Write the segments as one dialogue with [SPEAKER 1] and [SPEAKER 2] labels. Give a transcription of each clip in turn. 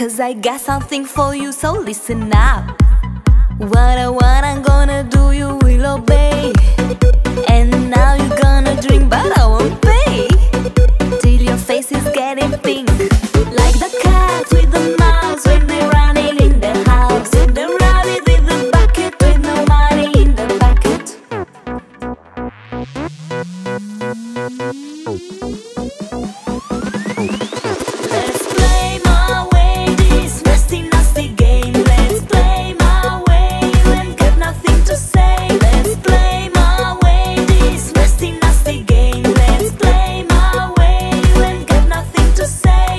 [SPEAKER 1] 'cause I got something for you, so listen up. What I want, I'm gonna do, you will obey. And now you're gonna drink, but I won't pay, till your face is getting pink, like the cat with the mouse when they're running in the house, and the rabbit with the bucket with no money in the bucket. Let's play my way, this nasty, nasty game. Let's play my way, you ain't got nothing to say. Let's play my way, this nasty, nasty game. Let's play my way, you ain't got nothing to say.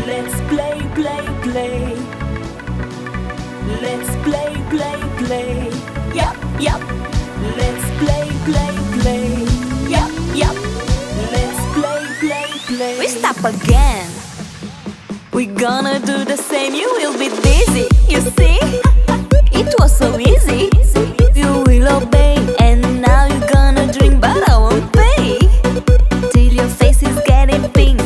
[SPEAKER 1] Let's play, play, play. Let's play, play, play. Yup, yup. Let's play, play, play. Yup, yup. Let's play, play, play. We stop again. We're gonna do the same. You will be dizzy. You see? It was so easy. You will obey. And now you're gonna drink, but I won't pay, till your face is getting pink,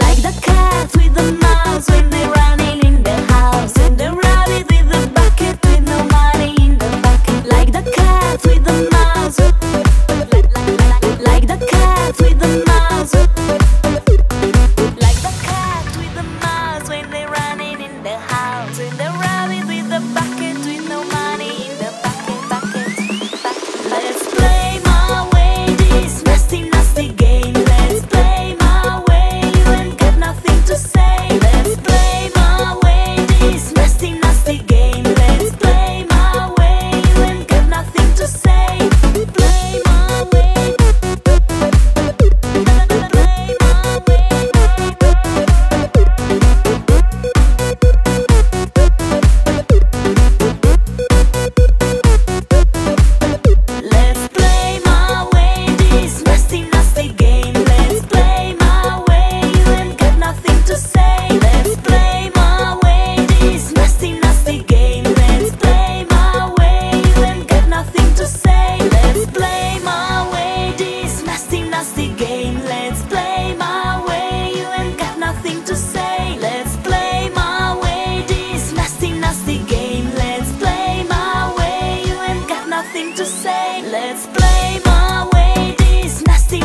[SPEAKER 1] like the cat with the mouse when they're running in the house, and the rabbit with the bucket with no money in the bucket, like the cat with the mouse, like the cat with the mouse, like the cat with the mouse when they're running in the house, and the rabbit with the bucket with no money in the bucket, bucket, bucket. Let's play my way, this nasty, nasty game. Let's play my way, you ain't got nothing to say. Let's play my way, this nasty, nasty game. Let's play my way, you ain't got nothing to say. Play my way, play my way. Let's play my way, this nasty, nasty game. Let's play my way, you ain't got nothing to say. Let's play my way, this nasty, nasty game. Let's play my way, you ain't got nothing to say. Let's play my way, this nasty, nasty game. Let's play my way, you ain't got nothing to say. Let's play my way, this nasty, nasty game. Let's play my way, you ain't got nothing to say. Let's play my way, this nasty,